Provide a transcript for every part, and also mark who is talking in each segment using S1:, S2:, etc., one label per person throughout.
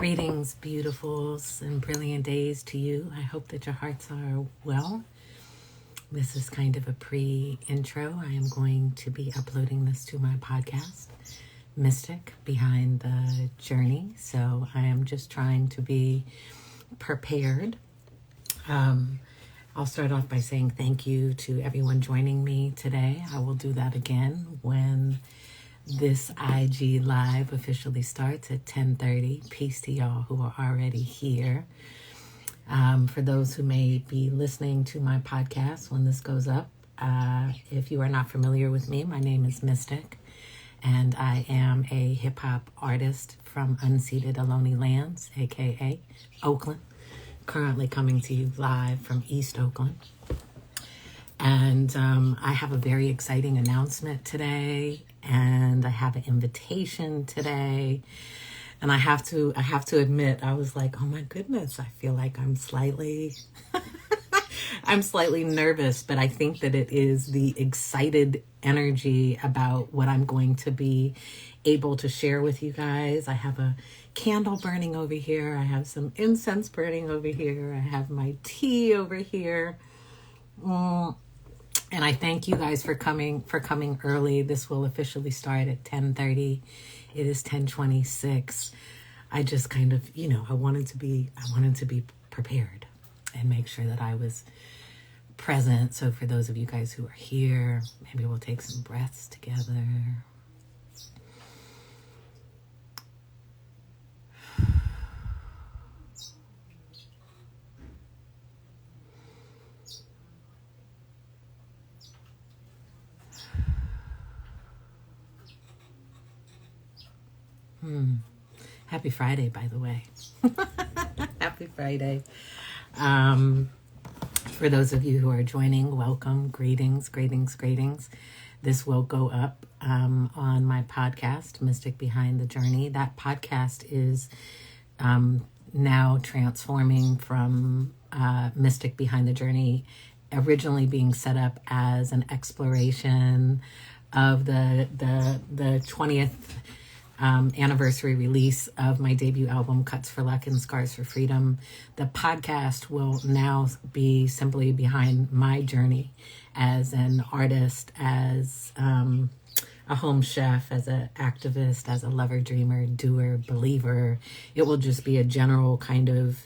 S1: Greetings, beautifuls, and brilliant days to you. I hope that your hearts are well. This is kind of a pre-intro. I am going to be uploading this to my podcast, Mystic Behind the Journey. So I am just trying to be prepared. I'll start off by saying thank you to everyone joining me today. I will do that again when this IG Live officially starts at 10:30. Peace to y'all who are already here. For those who may be listening to my podcast when this goes up, if you are not familiar with me, my name is Mystic, and I am a hip-hop artist from unceded Ohlone lands, aka Oakland, currently coming to you live from East Oakland. And I have a very exciting announcement today, and I have an invitation today. And I have to admit, I was like, oh my goodness, I feel like I'm slightly nervous, but I think that it is the excited energy about what I'm going to be able to share with you guys. I have a candle burning over here. I have some incense burning over here. I have my tea over here. And I thank you guys for coming early. This will officially start at 10:30. It is 10:26. I just kind of, I wanted to be prepared and make sure that I was present. So for those of you guys who are here, maybe we'll take some breaths together. Happy Friday, by the way. Happy Friday. For those of you who are joining, welcome. Greetings. This will go up on my podcast, Mystic Behind the Journey. That podcast is now transforming from Mystic Behind the Journey, originally being set up as an exploration of the 20th anniversary release of my debut album, Cuts for Luck and Scars for Freedom. The podcast will now be simply behind my journey as an artist, as a home chef, as an activist, as a lover, dreamer, doer, believer. It will just be a general kind of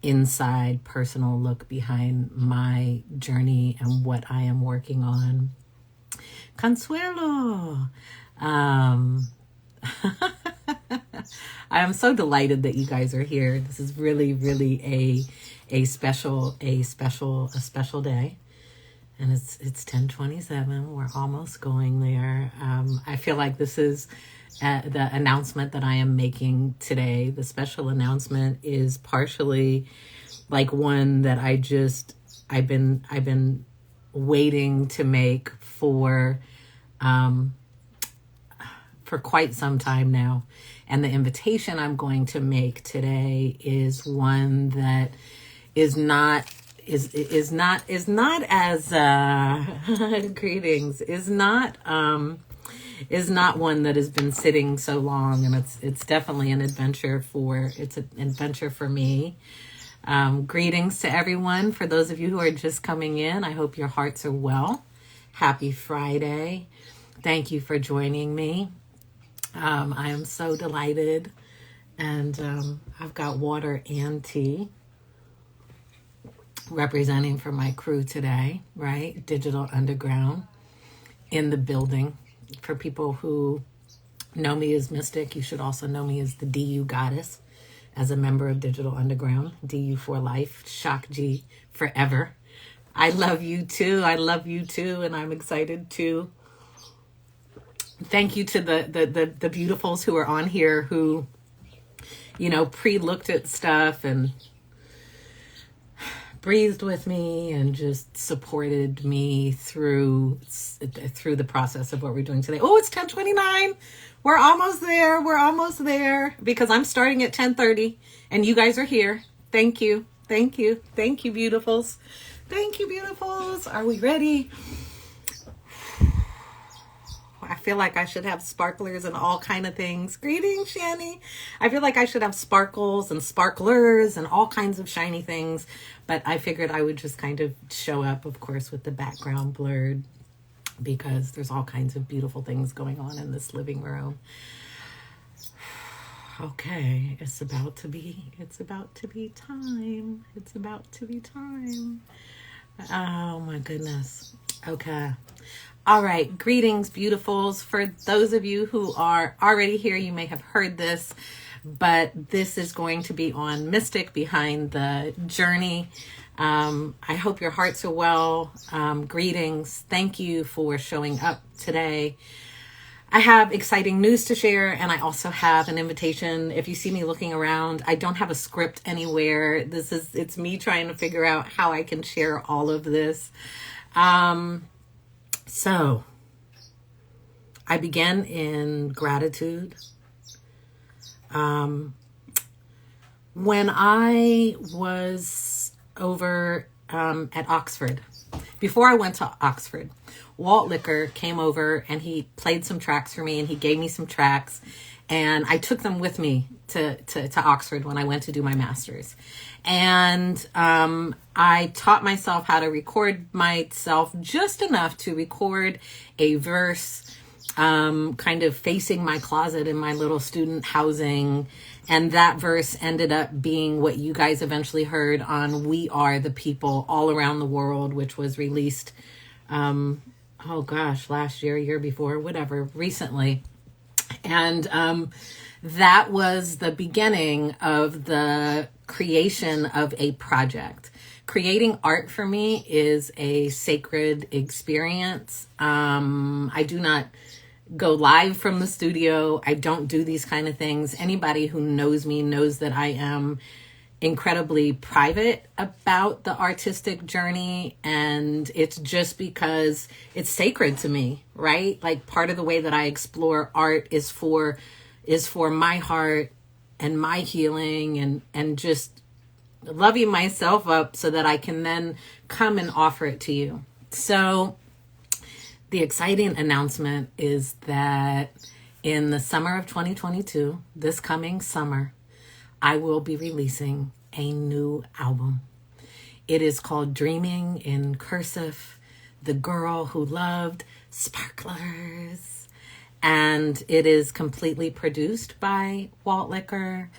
S1: inside personal look behind my journey and what I am working on. Consuelo! I am so delighted that you guys are here. This is really a special day. And it's 10:27. We're almost going there. I feel like this is the announcement that I am making today. The special announcement is partially like one that I've been waiting to make for quite some time now. And the invitation I'm going to make today is one that is not as greetings, is not one that has been sitting so long, and it's definitely an adventure for me. Greetings to everyone. For those of you who are just coming in, I hope your hearts are well. Happy Friday. Thank you for joining me. I am so delighted, and I've got water and tea representing for my crew today, right? Digital Underground in the building. For people who know me as Mystic, you should also know me as the DU Goddess, as a member of Digital Underground, DU for life, Shock G forever. I love you too, and I'm excited too. Thank you to the beautifuls who are on here who, pre-looked at stuff and breathed with me and just supported me through the process of what we're doing today. Oh, it's 10:29. We're almost there because I'm starting at 10:30 and you guys are here. Thank you, beautifuls. Are we ready? I feel like I should have sparklers and all kind of things. Greetings, Shani. I feel like I should have sparkles and sparklers and all kinds of shiny things. But I figured I would just kind of show up, of course, with the background blurred, because there's all kinds of beautiful things going on in this living room. Okay, it's about to be time. It's about to be time. Oh my goodness. Okay. All right. Greetings, beautifuls. For those of you who are already here, you may have heard this, but this is going to be on Mystic Behind the Journey. I hope your hearts are well. Greetings. Thank you for showing up today. I have exciting news to share, and I also have an invitation. If you see me looking around, I don't have a script anywhere. It's me trying to figure out how I can share all of this. So I began in gratitude. When I was over at Oxford, before I went to Oxford, Walt Liquor came over and he played some tracks for me, and he gave me some tracks, and I took them with me to Oxford when I went to do my master's. And I taught myself how to record myself just enough to record a verse kind of facing my closet in my little student housing. And that verse ended up being what you guys eventually heard on We Are the People All Around the World, which was released, last year before, whatever, recently. And that was the beginning of the creation of a project. Creating art for me is a sacred experience. I do not go live from the studio. I don't do these kind of things. Anybody who knows me knows that I am incredibly private about the artistic journey, and it's just because it's sacred to me, right? Like, part of the way that I explore art is for my heart and my healing and just loving myself up so that I can then come and offer it to you. So the exciting announcement is that in the summer of 2022, this coming summer, I will be releasing a new album. It is called Dreaming in Cursive, The Girl Who Loved Sparklers. And it is completely produced by Walt Liquor.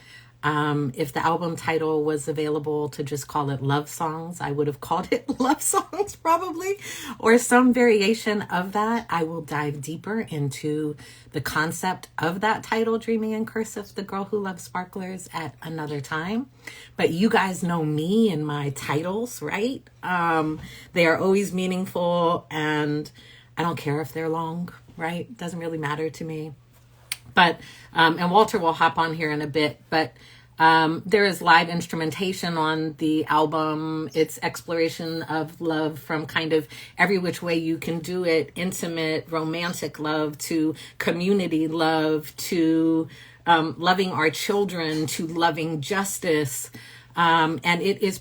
S1: If the album title was available to just call it Love Songs, I would have called it Love Songs probably, or some variation of that. I will dive deeper into the concept of that title, Dreaming in Cursive, The Girl Who Loves Sparklers, at another time. But you guys know me and my titles, right? They are always meaningful, and I don't care if they're long, right? Doesn't really matter to me. But, and Walter will hop on here in a bit, but there is live instrumentation on the album. It's exploration of love from kind of every which way you can do it: intimate, romantic love, to community love, to loving our children, to loving justice. And it is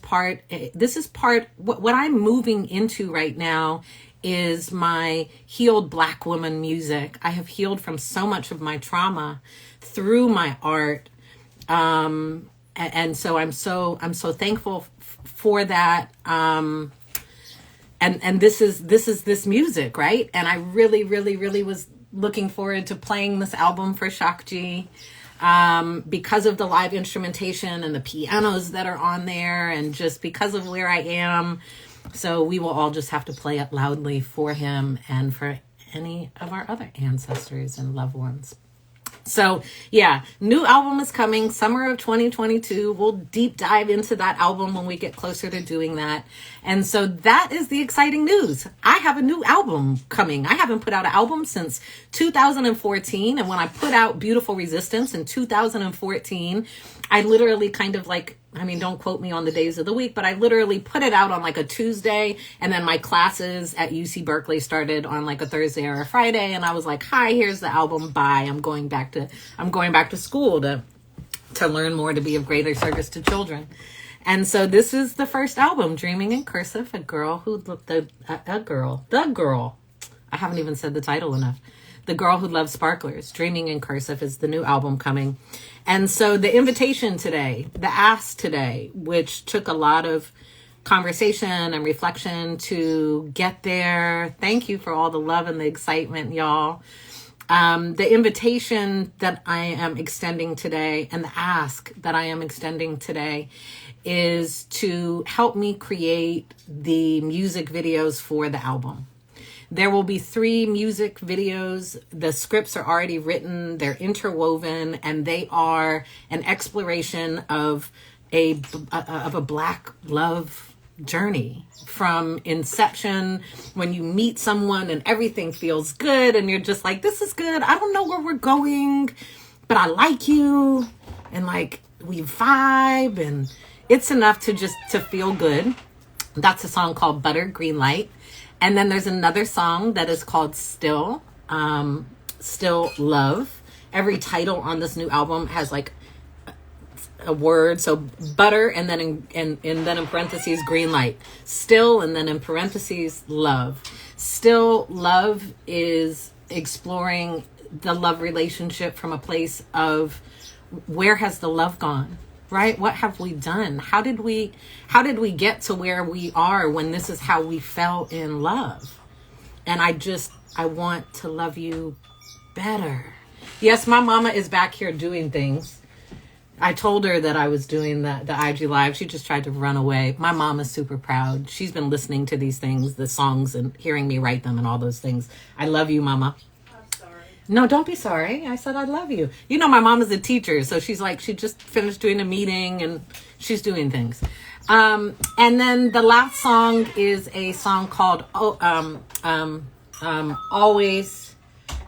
S1: what I'm moving into right now is my healed Black woman music. I have healed from so much of my trauma through my art. And so I'm so thankful for that. And this is this music, right? And I really, really, really was looking forward to playing this album for Shakji, because of the live instrumentation and the pianos that are on there, and just because of where I am. So we will all just have to play it loudly for him and for any of our other ancestors and loved ones. So yeah, new album is coming, summer of 2022. We'll deep dive into that album when we get closer to doing that. And so that is the exciting news. I have a new album coming. I haven't put out an album since 2014. And when I put out Beautiful Resistance in 2014, I literally kind of don't quote me on the days of the week, but I literally put it out on like a Tuesday, and then my classes at UC Berkeley started on like a Thursday or a Friday, and I was like, "Hi, here's the album. Bye. I'm going back to school to learn more, to be of greater service to children." And so this is the first album, Dreaming in Cursive, the girl. I haven't even said the title enough. The Girl Who Loves Sparklers. Dreaming in Cursive is the new album coming. And so the invitation today, the ask today, which took a lot of conversation and reflection to get there. Thank you for all the love and the excitement, y'all. The invitation that I am extending today and the ask that I am extending today is to help me create the music videos for the album. There will be 3 music videos. The scripts are already written, they're interwoven, and they are an exploration of a Black love journey from inception, when you meet someone and everything feels good and you're just like, this is good. I don't know where we're going, but I like you. And like, we vibe and it's enough to feel good. That's a song called Butter, Green Light. And then there's another song that is called Still Love. Every title on this new album has like a word. So butter, and then in parentheses, green light. Still, and then in parentheses, love. Still Love is exploring the love relationship from a place of, where has the love gone? Right? What have we done? How did we get to where we are when this is how we fell in love? And I want to love you better. Yes, my mama is back here doing things. I told her that I was doing the IG Live. She just tried to run away. My mom is super proud. She's been listening to these things, the songs, and hearing me write them and all those things. I love you, Mama.
S2: I'm sorry.
S1: No, don't be sorry. I said I love you. You know, my mom is a teacher, so she's like, she just finished doing a meeting and she's doing things. And then the last song is a song called Always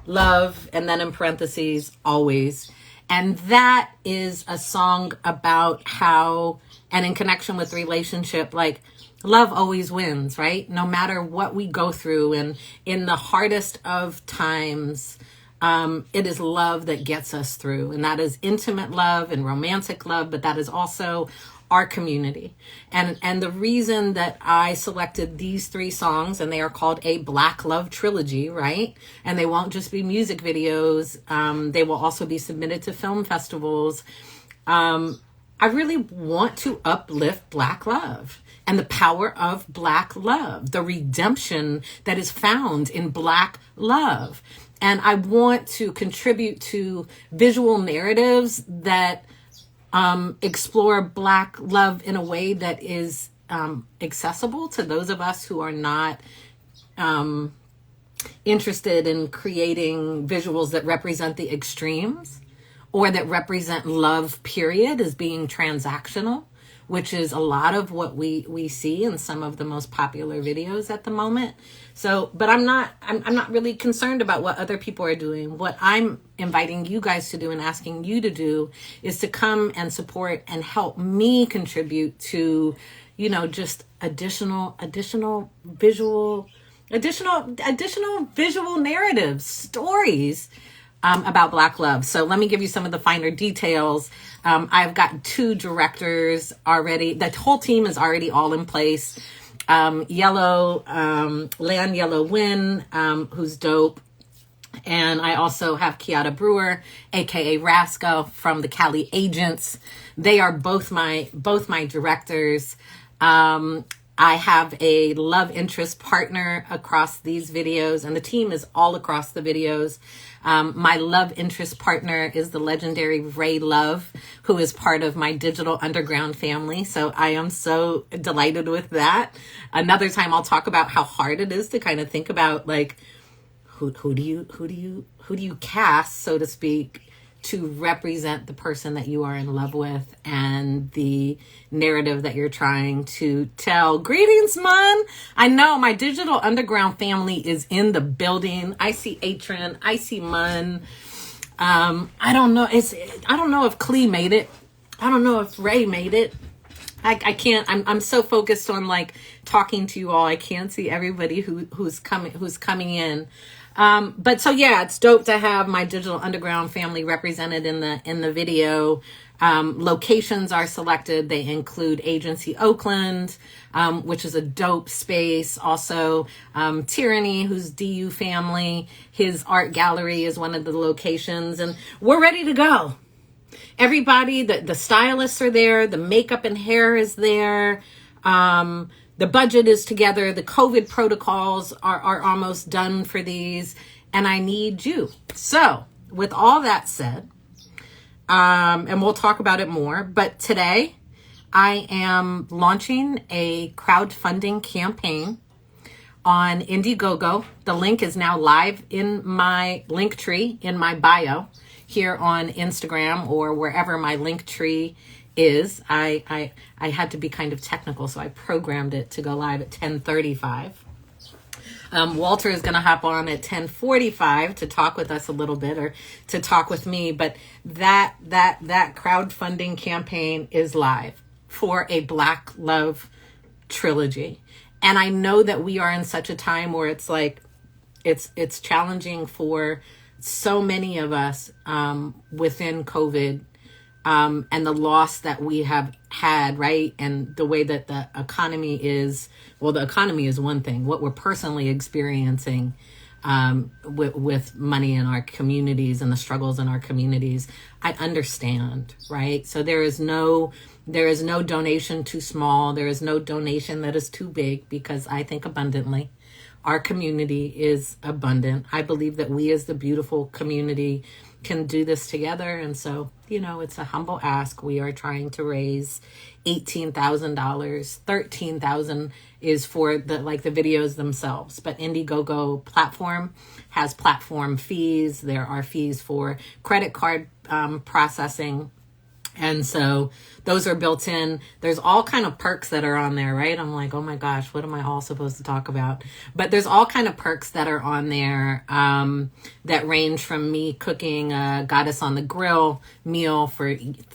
S1: Love, and then in parentheses, Always. And that is a song about how, and in connection with relationship, like love always wins, right? No matter what we go through, and in the hardest of times, it is love that gets us through. And that is intimate love and romantic love, but that is also our community. And the reason that I selected these 3 songs, and they are called a Black Love Trilogy, right? And they won't just be music videos. They will also be submitted to film festivals. I really want to uplift Black love and the power of Black love, the redemption that is found in Black love. And I want to contribute to visual narratives that explore Black love in a way that is accessible to those of us who are not interested in creating visuals that represent the extremes, or that represent love period as being transactional, which is a lot of what we see in some of the most popular videos at the moment. So, but I'm not really concerned about what other people are doing. What I'm inviting you guys to do and asking you to do is to come and support and help me contribute to, you know, just additional visual narratives, stories about Black love. So let me give you some of the finer details. I've got 2 directors already. The whole team is already all in place. Land Yellow Win, who's dope. And I also have Kiata Brewer, aka Rasco, from the Cali Agents. They are both my directors. I have a love interest partner across these videos, and the team is all across the videos. My love interest partner is the legendary Ray Love, who is part of my Digital Underground family. So I am so delighted with that. Another time I'll talk about how hard it is to kind of think about, like, who do you cast, so to speak, to represent the person that you are in love with and the narrative that you're trying to tell. Greetings, man. I know my Digital Underground family is in the building. I see Atron. I see Mun. I don't know if Klee made it. I don't know if Ray made it. I can't. I'm so focused on like talking to you all. I can't see everybody who's coming in. But so yeah, it's dope to have my Digital Underground family represented in the video. Locations are selected. They include Agency Oakland, which is a dope space. Also, Tyranny, who's DU family. His art gallery is one of the locations. And we're ready to go. Everybody, the stylists are there. The makeup and hair is there. The budget is together. The COVID protocols are almost done for these. And I need you. So with all that said, and we'll talk about it more, but today I am launching a crowdfunding campaign on Indiegogo. The link is now live in my link tree in my bio here on Instagram or wherever my link tree is. I had to be kind of technical, so I programmed it to go live at 10:35. Walter is going to hop on at 10:45 to talk with us a little bit, or to talk with me. But that crowdfunding campaign is live for a Black Love trilogy. And I know that we are in such a time where it's like, it's challenging for so many of us within COVID, and the loss that we have had, right? And the way that the economy is, well, the economy is one thing. What we're personally experiencing with money in our communities and the struggles in our communities, I understand, right? So there is no donation too small. There is no donation that is too big, because I think abundantly. Our community is abundant. I believe that we as the beautiful community can do this together. And so, it's a humble ask. We are trying to raise $18,000. $13,000 is for the videos themselves. But Indiegogo platform has platform fees. There are fees for credit card processing. And so those are built in. There's all kind of perks that are on there, right? I'm like, oh my gosh, what am I all supposed to talk about? But there's all kind of perks that are on there that range from me cooking a Goddess on the Grill meal for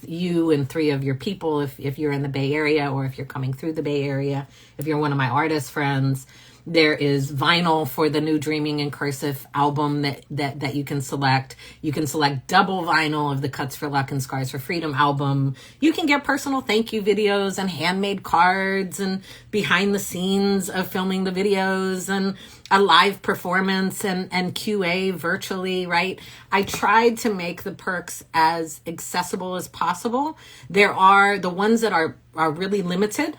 S1: you and 3 of your people if you're in the Bay Area, or if you're coming through the Bay Area, if you're one of my artist friends. There is vinyl for the new Dreaming in Cursive album that you can select. You can select double vinyl of the Cuts for Luck and Scars for Freedom album. You can get personal thank you videos and handmade cards and behind the scenes of filming the videos and a live performance and QA virtually, right? I tried to make the perks as accessible as possible. There are the ones that are really limited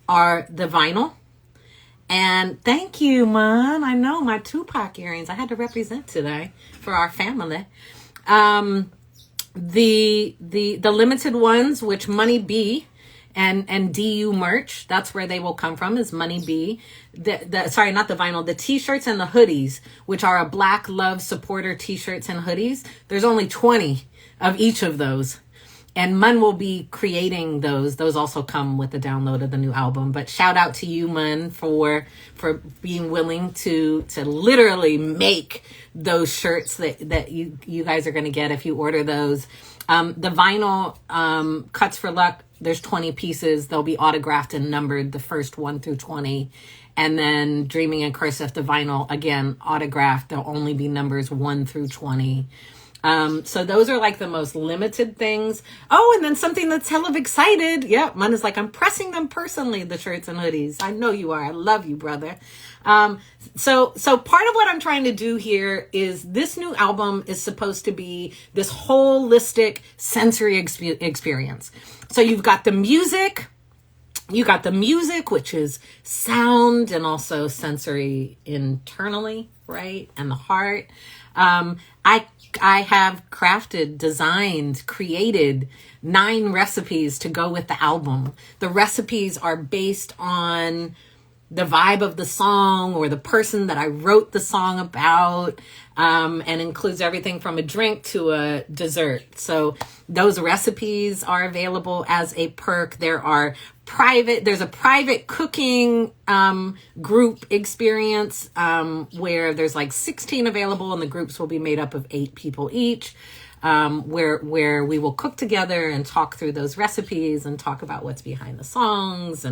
S1: are the vinyl. And thank you, Mom. I know my Tupac earrings. I had to represent today for our family. The limited ones, which Money B and DU merch, that's where they will come from, is Money B. Sorry, not the vinyl, the t-shirts and the hoodies, which are a Black Love supporter t-shirts and hoodies. There's only 20 of each of those. And Mun will be creating those. Those also come with the download of the new album. But shout out to you, Mun, for being willing to literally make those shirts that you guys are going to get if you order those. The vinyl Cuts for Luck, there's 20 pieces. They'll be autographed and numbered, the first 1 through 20. And then Dreaming in Cursive, the vinyl, again, autographed. There'll only be numbers 1 through 20. So those are like the most limited things. Oh, and then something that's hell of excited. Yeah, mine is like, I'm pressing them personally, the shirts and hoodies. I know you are. I love you, brother. So part of what I'm trying to do here is this new album is supposed to be this holistic sensory experience. So you've got the music. You got the music, which is sound and also sensory internally, right? And the heart. I have crafted, designed, created 9 recipes to go with the album. The recipes are based on the vibe of the song or the person that I wrote the song about, and includes everything from a drink to a dessert. So those recipes are available as a perk. There's a private cooking group experience where there's like 16 available, and the groups will be made up of 8 people each, where we will cook together and talk through those recipes and talk about what's behind the songs.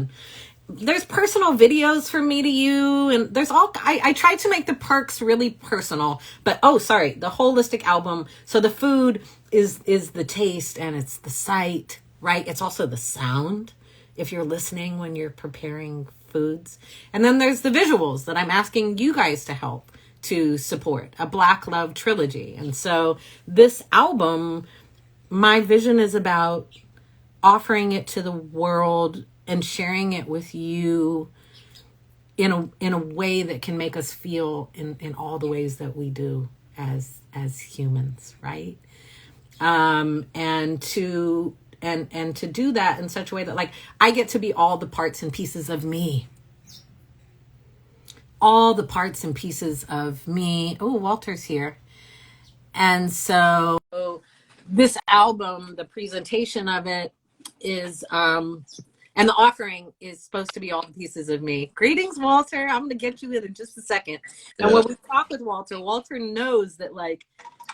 S1: there's personal videos from me to you, and there's all, I try to make the perks really personal, but sorry, the holistic album. So the food is the taste, and it's the sight, right? It's also the sound if you're listening when you're preparing foods. And then there's the visuals that I'm asking you guys to help to support, a Black Love trilogy. And so this album, my vision is about offering it to the world and sharing it with you in a way that can make us feel in all the ways that we do as humans, right? And to do that in such a way that, like, I get to be all the parts and pieces of me. All the parts and pieces of me. Oh, Walter's here. And so this album, the presentation of it is and the offering is supposed to be all the pieces of me. Greetings, Walter. I'm going to get you in just a second. And when we talk with Walter, Walter knows that, like,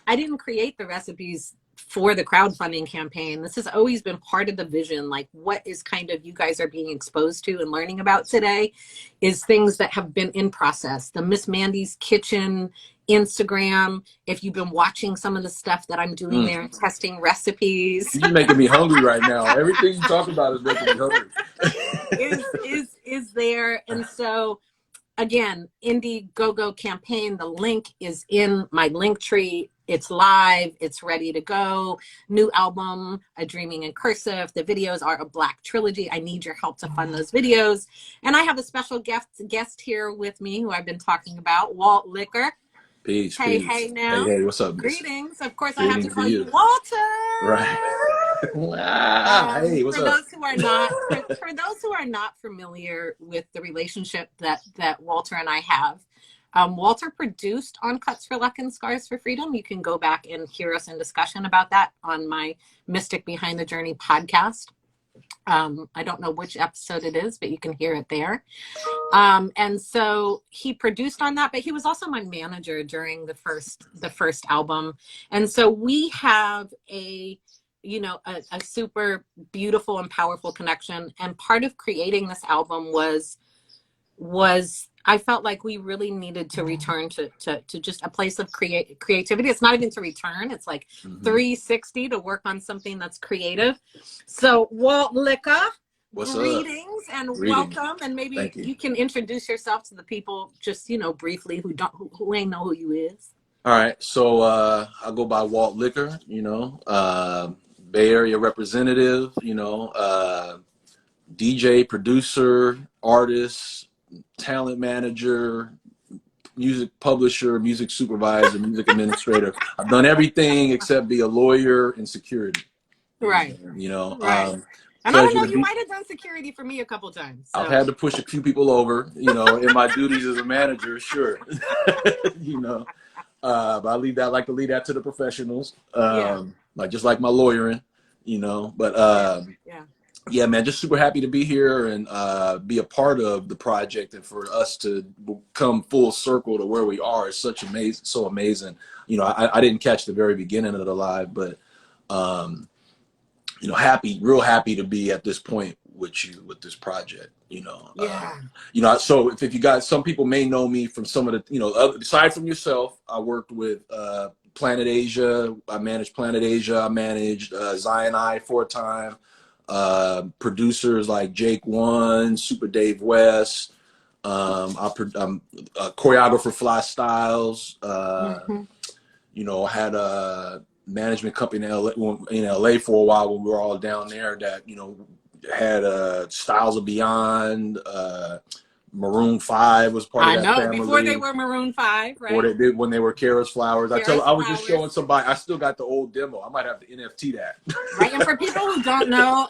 S1: I didn't create the recipes for the crowdfunding campaign. This has always been part of the vision. Like, what is kind of you guys are being exposed to and learning about today is things that have been in process. The Miss Mandy's Kitchen Instagram, if you've been watching some of the stuff that I'm doing there, testing recipes.
S2: You're making me hungry right now. Everything you talk about is making me hungry.
S1: is there. And so again, Indiegogo campaign, the link is in my link tree. It's live, it's ready to go. New album, A Dreaming in Cursive. The videos are a Black trilogy. I need your help to fund those videos. And I have a special guest here with me who I've been talking about, Walt Liquor.
S2: Peace.
S1: Hey now.
S2: Hey, what's up?
S1: Greetings. Of course,
S2: Greetings,
S1: I have to call you Walter.
S2: Right. Hey, what's up?
S1: For those who are not familiar with the relationship that Walter and I have, Walter produced on Cuts for Luck and Scars for Freedom. You can go back and hear us in discussion about that on my Mystic Behind the Journey podcast. I don't know which episode it is, but you can hear it there. And so he produced on that, but he was also my manager during the first album. And so we have a super beautiful and powerful connection. And part of creating this album was I felt like we really needed to return to just a place of creativity. It's not even to return. It's like 360 to work on something that's creative. So Walt Licka, greetings and welcome. And maybe you can introduce yourself to the people just, briefly who ain't know who you is.
S2: All right. So I go by Walt Liquor, Bay Area representative, DJ, producer, artist, talent manager, music publisher, music supervisor, music administrator. I've done everything except be a lawyer and security.
S1: Right.
S2: Right.
S1: And I don't know, you might have done security for me a couple times. So.
S2: I've had to push a few people over, in my duties as a manager, sure. But I like to leave that to the professionals. Just like my lawyering, but yeah, man, just super happy to be here and be a part of the project, and for us to come full circle to where we are is so amazing. I didn't catch the very beginning of the live, but real happy to be at this point with you with this project. So if you guys, some people may know me from some of the, aside from yourself, I worked with Planet Asia. I managed Planet Asia. I managed Zion I for a time. Producers like Jake One, Super Dave West. I'm a choreographer, Fly Styles. I had a management company in LA for a while when we were all down there that had Styles of Beyond. Maroon 5 was part of that family.
S1: Before they were Maroon 5, right?
S2: Or they did when they were Kara's Flowers. I was just showing somebody. I still got the old demo. I might have to NFT that.
S1: Right, and for people who don't know,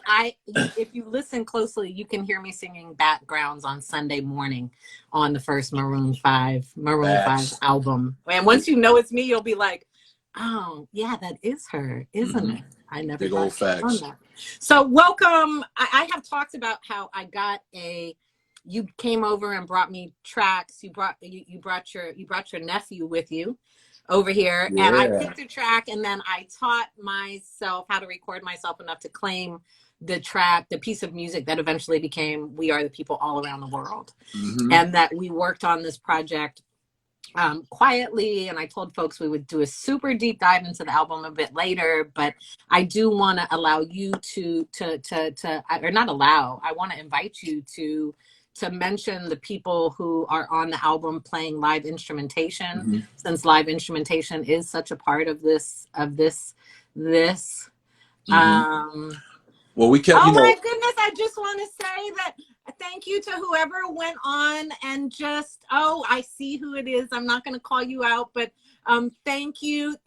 S1: if you listen closely, you can hear me singing backgrounds on Sunday morning on the first Maroon 5 album. And once you know it's me, you'll be like, oh, yeah, that is her, isn't it? I never
S2: Big old facts.
S1: That. So welcome. I have talked about how I got you came over and brought me tracks. You brought your nephew with you over here, and I picked a track, and then I taught myself how to record myself enough to claim the piece of music that eventually became We Are the People All Around the World.
S2: Mm-hmm.
S1: And that we worked on this project quietly, and I told folks we would do a super deep dive into the album a bit later, but I do want to allow you to or not allow, I want to invite you to mention the people who are on the album playing live instrumentation,
S2: Mm-hmm.
S1: since live instrumentation is such a part of this
S2: Mm-hmm. Well, we kept,
S1: oh
S2: you know.
S1: my goodness, I just want to say that thank you to whoever went on and just, oh, I see who it is. I'm not going to call you out, but thank you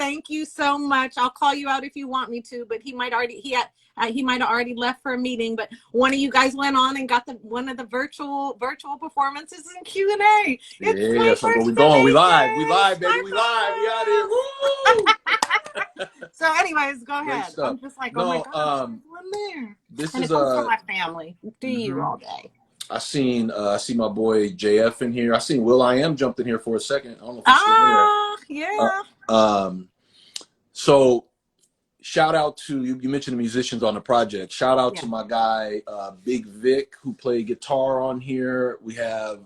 S1: so much. I'll call you out if you want me to, but he might have already left for a meeting, but one of you guys went on and got one of the virtual performances in Q&A. It's my
S2: So
S1: first
S2: we're going. We live, baby. We
S1: live.
S2: We out here. Woo!
S1: So anyways, go
S2: Great
S1: ahead.
S2: stuff.
S1: I'm just like,
S2: no,
S1: oh my God, there's one there.
S2: This
S1: and
S2: is
S1: it comes from my family. Do
S2: mm-hmm.
S1: you all day.
S2: I see my boy JF in here. I seen Will I Am jumped in here for a second. I don't know if he's still
S1: there.
S2: Yeah. So shout out to you. You mentioned the musicians on the project. Shout out to my guy Big Vic, who played guitar on here. We have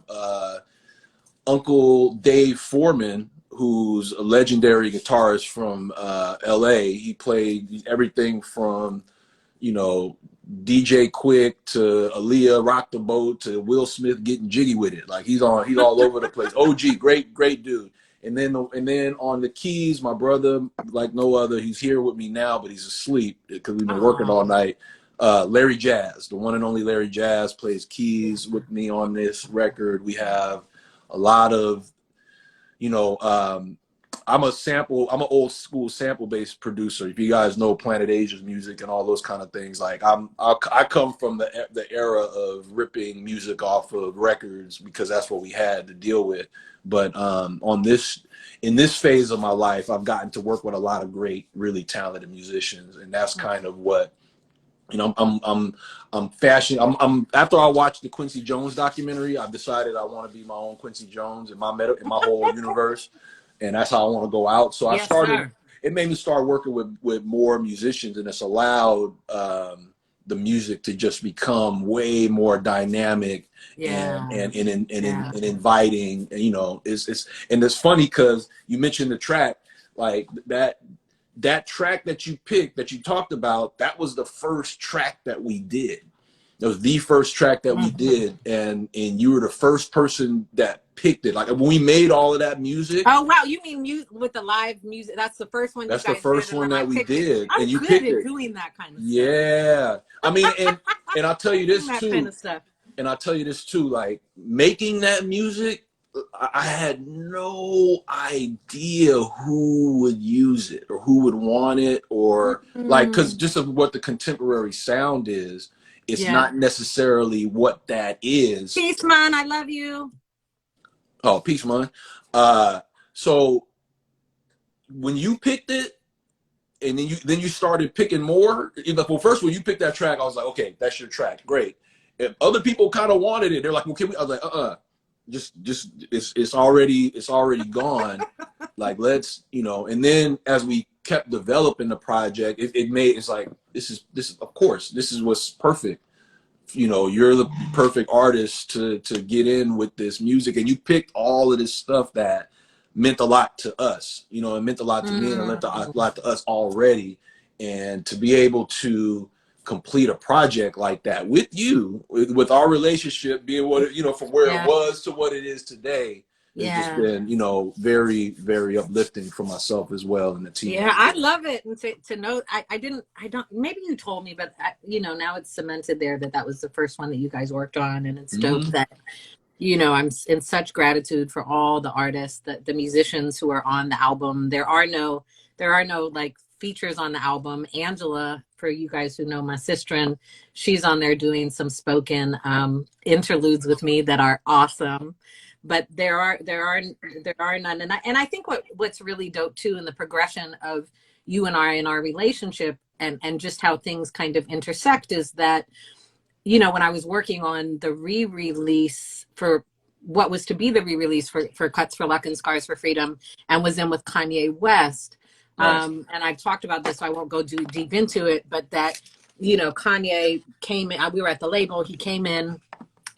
S2: Uncle Dave Foreman, who's a legendary guitarist from LA. He played everything from, you know, DJ Quick to Aaliyah Rock the Boat to Will Smith getting jiggy with it. Like he's all over the place. OG, great dude. And then on the keys, my brother, like no other, he's here with me now, but he's asleep because we've been working all night. Larry Jazz, the one and only Larry Jazz, plays keys with me on this record. We have a lot of, you know, I'm an old school sample based producer. If you guys know Planet Asia's music and all those kind of things, like I come from the era of ripping music off of records because that's what we had to deal with. But in this phase of my life, I've gotten to work with a lot of great, really talented musicians, and that's kind of what, you know, I'm after I watched the Quincy Jones documentary, I've decided I want to be my own Quincy Jones in my whole universe. And that's how I want to go out. So it made me start working with more musicians, and it's allowed the music to just become way more dynamic and inviting. And, you know, it's funny because you mentioned the track, like that track that you picked, that you talked about, that was the first track that we did. It was the first track that we did, and you were the first person that picked it. Like when we made all of that music.
S1: Oh wow, you mean with the live music? That's the first one.
S2: That's the first one that we did,
S1: and you picked it. Doing that kind of stuff.
S2: Yeah, I mean, and I'll tell you this too.
S1: Kind of stuff.
S2: And I'll tell you this too. Like making that music, I had no idea who would use it or who would want it, or like, because just of what the contemporary sound is. It's not necessarily what that is.
S1: Peace, man. I love you.
S2: Oh, peace, man. So when you picked it, and then you started picking more. Well, first when you picked that track, I was like, okay, that's your track, great. If other people kind of wanted it, they're like, well, can we? I was like, just it's already gone. Like let's, you know. And then as we kept developing the project, it's like this is of course this is what's perfect. You know, you're the perfect artist to get in with this music, and you picked all of this stuff that meant a lot to us. You know, it meant a lot to me, and it meant a lot to us already. And to be able to complete a project like that with you, with our relationship being what, you know, from where it was to what it is today, it's just been, you know, very, very uplifting for myself as well and the team.
S1: Yeah, I love it. And to know, maybe you told me, but you know, now it's cemented there that was the first one that you guys worked on. And it's dope that, you know, I'm in such gratitude for all the artists, the musicians who are on the album. There are no like features on the album. Angela, for you guys who know my sister, she's on there doing some spoken interludes with me that are awesome. But there are none, and I think what's really dope too in the progression of you and I in our relationship and just how things kind of intersect is that, you know, when I was working on the re-release for what was to be the re-release for Cuts for Luck and Scars for Freedom, and was in with Kanye West, and I've talked about this, so I won't go too deep into it, but that you know, Kanye came in, we were at the label, he came in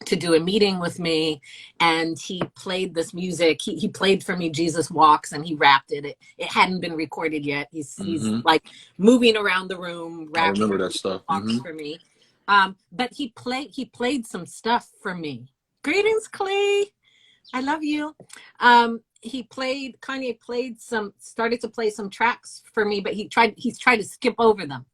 S1: to do a meeting with me, and he played this music. He played for me Jesus Walks, and he rapped it. It hadn't been recorded yet. He's like moving around the room,
S2: I
S1: rapping
S2: remember that stuff.
S1: Walks for me. But he played some stuff for me. Greetings, Clee. I love you. Kanye started to play some tracks for me, but he's tried to skip over them.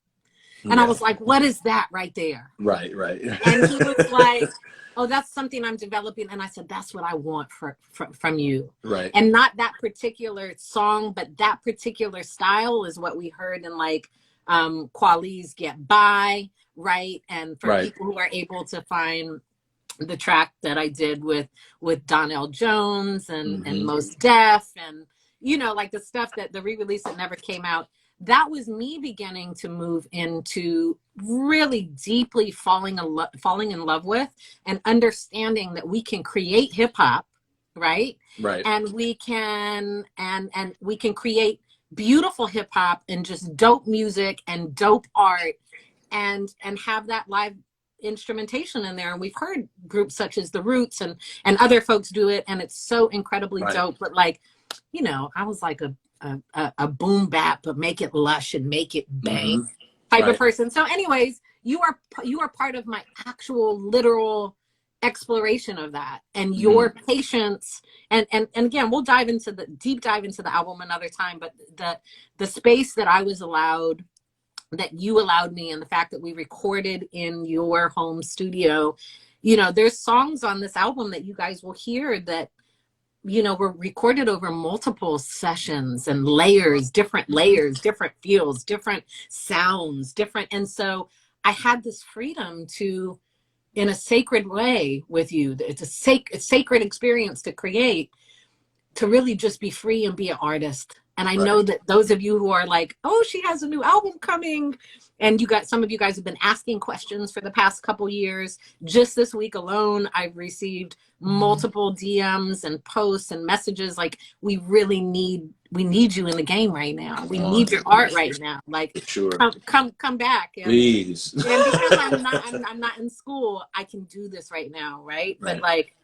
S1: And I was like, what is that right there?
S2: Right.
S1: And he was like, oh, that's something I'm developing. And I said, that's what I want from you.
S2: Right.
S1: And not that particular song, but that particular style is what we heard in like Kwali's Get By, right? And for people who are able to find the track that I did with Donnell Jones and Mos Def, and, you know, like the stuff that the re-release that never came out, that was me beginning to move into really deeply falling in love with and understanding that we can create hip hop, right?
S2: Right.
S1: And we can we can create beautiful hip hop and just dope music and dope art and have that live instrumentation in there. And we've heard groups such as The Roots and other folks do it, and it's so incredibly dope. But like, you know, I was like a boom bap, but make it lush and make it bang type of person. So anyways, you are part of my actual literal exploration of that, and your patience and again, we'll deep dive into the album another time, but the space that you allowed me, and the fact that we recorded in your home studio, you know, there's songs on this album that you guys will hear that, you know, were recorded over multiple sessions and different layers, different feels, different sounds, and so I had this freedom to, in a sacred way with you, it's a sacred experience to create, to really just be free and be an artist. And I know that those of you who are like, oh, she has a new album coming, and some of you guys have been asking questions for the past couple years. Just this week alone, I've received multiple DMs and posts and messages like, we need you in the game right now. We need your art right now. Like, come back. And,
S2: please.
S1: And because I'm not in school, I can do this right now, right? But like,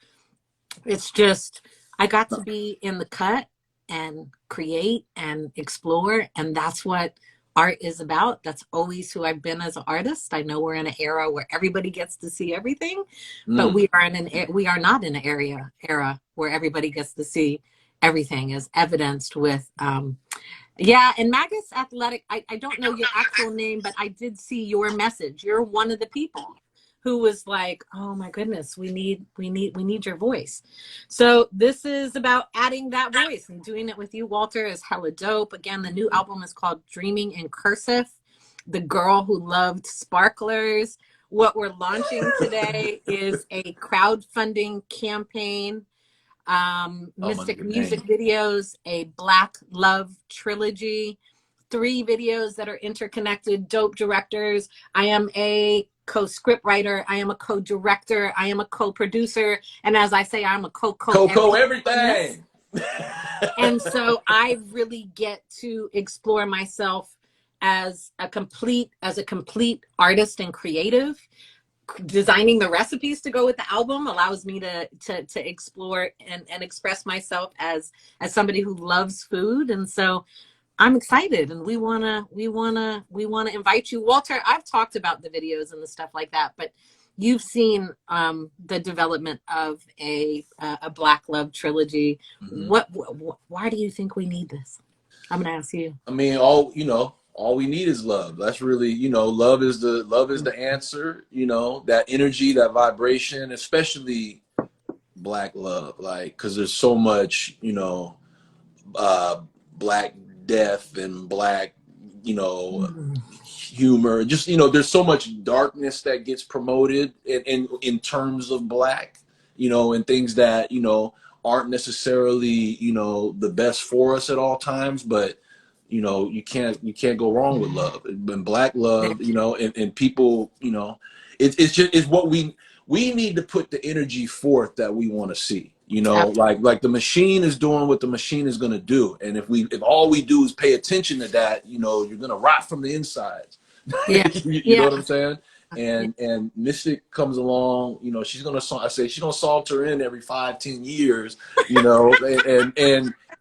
S1: it's just, I got to be in the cut and create and explore, and that's what art is about. That's always who I've been as an artist. I know we're in an era where everybody gets to see everything, but we are not in an era where everybody gets to see everything, as evidenced with and Magus Athletic. I don't know your actual name, but I did see your message. You're one of the people who was like, oh my goodness, we need your voice. So this is about adding that voice, and doing it with you, Walter, is hella dope. Again, the new album is called Dreaming in Cursive, The Girl Who Loved Sparklers. What we're launching today is a crowdfunding campaign, Mystic music videos, a Black Love trilogy, 3 videos that are interconnected, dope directors. I am a co-script writer, I am a co-director, I am a co-producer, and as I say, I'm a
S2: everything.
S1: And so I really get to explore myself as a complete artist and creative. Designing the recipes to go with the album allows me to explore and express myself as somebody who loves food. And so I'm excited, and we wanna invite you, Walter. I've talked about the videos and the stuff like that, but you've seen the development of a Black Love trilogy. Why do you think we need this? I'm gonna ask you.
S2: I mean, all we need is love. That's really, love is the answer. That energy, that vibration, especially Black love, like, because there's so much, Black death and Black, humor. Just, there's so much darkness that gets promoted in terms of Black, and things that, aren't necessarily, the best for us at all times, but you can't go wrong with love and Black love, and people, it's what we need to put the energy forth that we want to see. Like the machine is doing what the machine is going to do. And if all we do is pay attention to that, you're going to rot from the inside.
S1: Yeah.
S2: You know
S1: Yeah.
S2: what I'm saying? And Mystic comes along, you know, she's gonna I say she's gonna saunter in every 5-10 years, you know,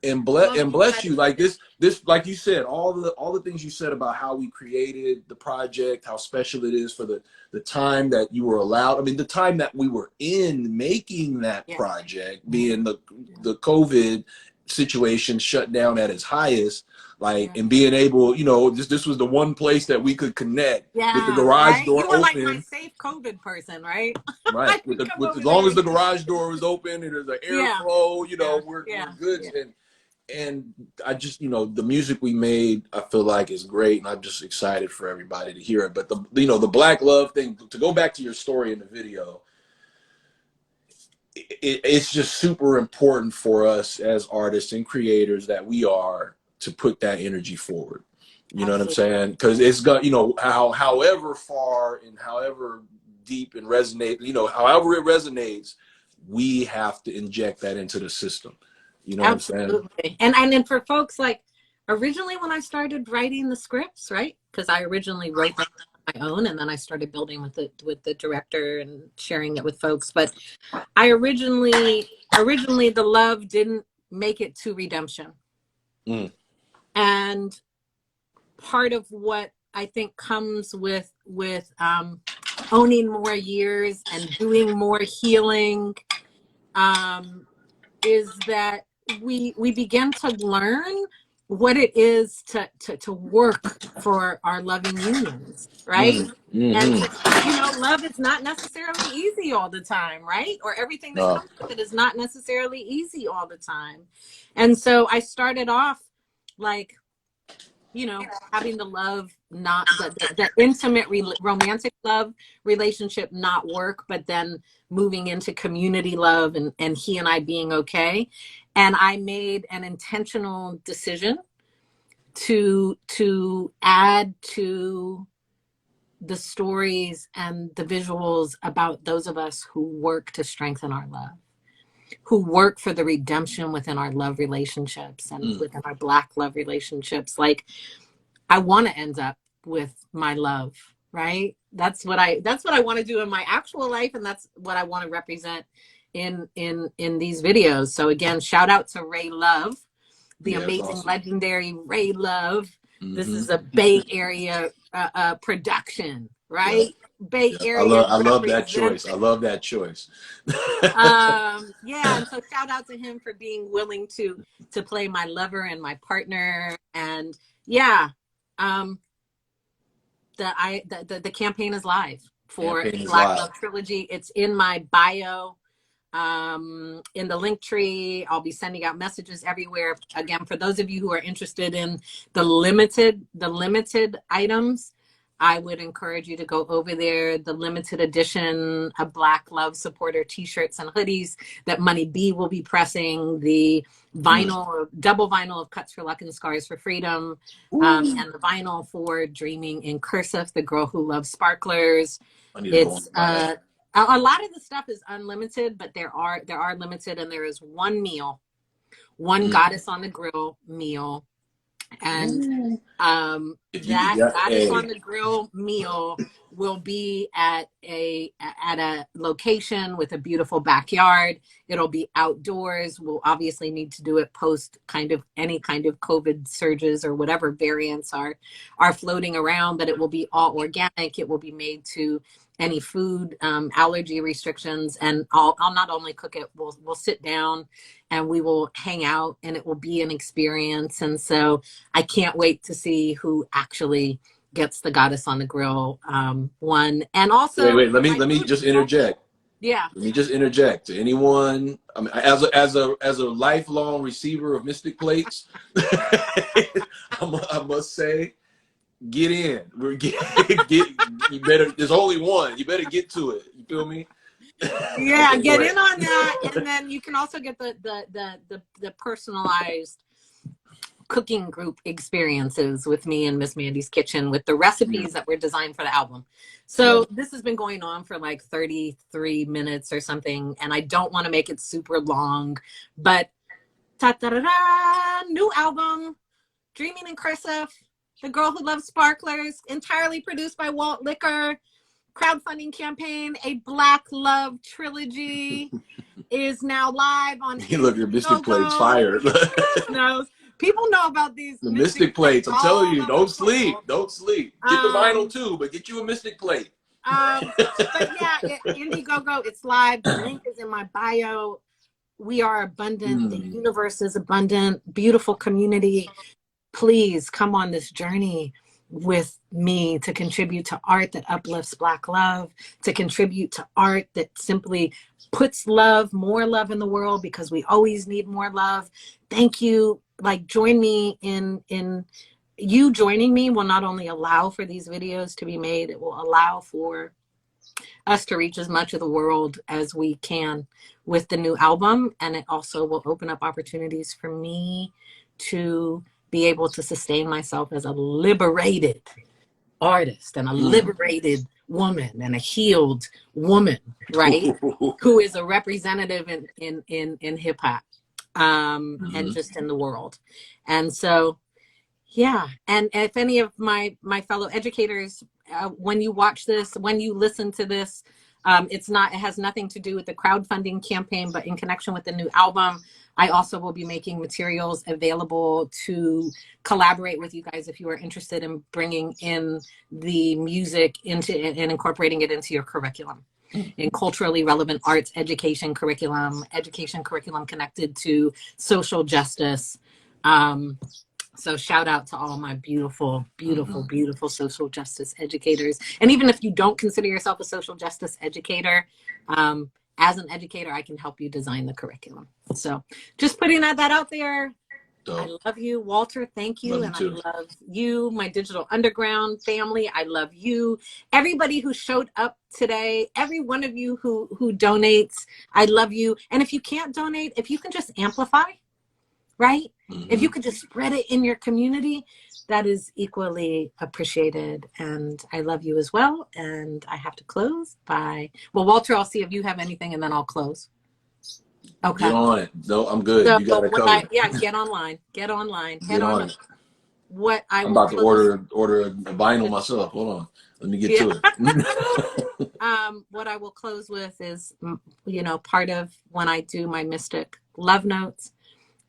S2: and bless you. Like this like you said, all the things you said about how we created the project, how special it is for the time that you were allowed. I mean, the time that we were in making that project, being the COVID situation shut down at its highest, like, and being able, you know, this was the one place that we could connect with the garage
S1: Right.
S2: door
S1: You were like my
S2: open.
S1: safe COVID person, right?
S2: Right.
S1: I could come
S2: With
S1: over
S2: as long
S1: there.
S2: as the garage door was open and there's an airflow, you know, we're good.
S1: Yeah.
S2: And I just, you know, the music we made, I feel like is great, and I'm just excited for everybody to hear it. But the, you know, the Black Love thing, to go back to your story in the video, it's just super important for us as artists and creators that we are to put that energy forward. You know what I'm saying? Because it's got, you know, however far and however deep and resonate, you know, however it resonates, we have to inject that into the system. You know what I'm saying?
S1: Absolutely. And then for folks, like, originally when I started writing the scripts, right? Because I originally wrote them on my own, and then I started building with the director and sharing it with folks. But I originally the love didn't make it to redemption. And part of what I think comes with owning more years and doing more healing is that we begin to learn what it is to work for our loving unions, right? And you know, love is not necessarily easy all the time, right? Or everything that comes with it is not necessarily easy all the time. And so I started off like, you know, having the love, not the intimate romantic love relationship not work, but then moving into community love, and he and I being okay. And I made an intentional decision to add to the stories and the visuals about those of us who work to strengthen our love, who work for the redemption within our love relationships and within our Black love relationships. Like, I want to end up with my love, right? That's what I want to do in my actual life, and that's what I want to represent in these videos. So again, shout out to Ray Love, the amazing, legendary Ray Love. This is a Bay Area production, right? Bay Area.
S2: I love that choice. I love that choice.
S1: Yeah, and so shout out to him for being willing to play my lover and my partner. And yeah, the campaign is live for Black Love Trilogy. It's in my bio, in the link tree. I'll be sending out messages everywhere. Again, for those of you who are interested in the limited items, I would encourage you to go over there. The limited edition of Black Love supporter t-shirts and hoodies that Money B will be pressing, the vinyl, double vinyl of Cuts for Luck and Scars for Freedom, and the vinyl for Dreaming in Cursive, the girl who loves sparklers. It's a lot of the stuff is unlimited, but there are limited, and there is one meal, one Goddess on the Grill meal. And that Goddess on the Grill meal will be at a location with a beautiful backyard. It'll be outdoors. We'll obviously need to do it post any kind of COVID surges or whatever variants are floating around, but it will be all organic. It will be made to any food allergy restrictions, and I'll not only cook it, we'll sit down and we will hang out, and it will be an experience. And so I can't wait to see who actually gets the Goddess on the Grill one. And also,
S2: wait, let me just interject.
S1: Yeah.
S2: Let me just interject to anyone. I mean, as a lifelong receiver of Mystic plates, I must say, get in. You better. There's only one. You better get to it. You feel me?
S1: Yeah, okay, get in on that, and then you can also get the personalized cooking group experiences with me and Miss Mandy's Kitchen with the recipes that were designed for the album. So this has been going on for like 33 minutes or something, and I don't want to make it super long, but new album, Dreaming in Cursive. The Girl Who Loves Sparklers, entirely produced by Walt Liquor. Crowdfunding campaign, a Black Love trilogy, is now live on
S2: Look, your Mystic Plate's fire.
S1: knows. People know about these
S2: the Mystic Plates. I'm telling you, don't sleep. Don't sleep. Get the vinyl too, but get you a Mystic Plate.
S1: But yeah, Indiegogo, it's live. The link is in my bio. We are abundant. The universe is abundant. Beautiful community. Please come on this journey with me to contribute to art that uplifts Black love, to contribute to art that simply puts love, more love in the world, because we always need more love. Thank you. Like, join me in you joining me will not only allow for these videos to be made, it will allow for us to reach as much of the world as we can with the new album. And it also will open up opportunities for me to be able to sustain myself as a liberated artist and a liberated woman and a healed woman, right? Who is a representative in hip hop and just in the world. And so, yeah. And if any of my fellow educators, when you watch this, when you listen to this, it has nothing to do with the crowdfunding campaign, but in connection with the new album, I also will be making materials available to collaborate with you guys if you are interested in bringing in the music into and incorporating it into your curriculum. In culturally relevant arts education curriculum connected to social justice. So shout out to all my beautiful, beautiful, beautiful social justice educators. And even if you don't consider yourself a social justice educator, as an educator, I can help you design the curriculum. So just putting that out there. I love you, Walter. Thank you. And I love you, my Digital Underground family. I love you. Everybody who showed up today, every one of you who donates, I love you. And if you can't donate, if you can just amplify, right? If you could just spread it in your community, that is equally appreciated. And I love you as well. And I have to close by, well, Walter, I'll see if you have anything and then I'll close. Okay.
S2: Get on it. No, I'm good. So, you got it covered.
S1: Get online. Get online.
S2: Get on it.
S1: I'm
S2: about to order a vinyl myself. Hold on. Let me get to it.
S1: What I will close with is, part of when I do my Mystic Love Notes,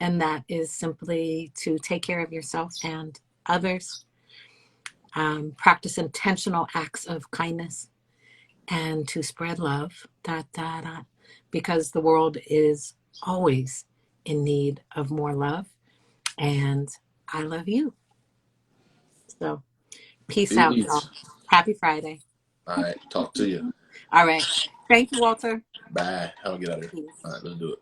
S1: and that is simply to take care of yourself and others, practice intentional acts of kindness, and to spread love, because the world is always in need of more love, and I love you. So peace out, y'all. Happy Friday.
S2: All right. Talk to you.
S1: All right. Thank you, Walter.
S2: Bye. I'll get out of here. All right. Let's do it.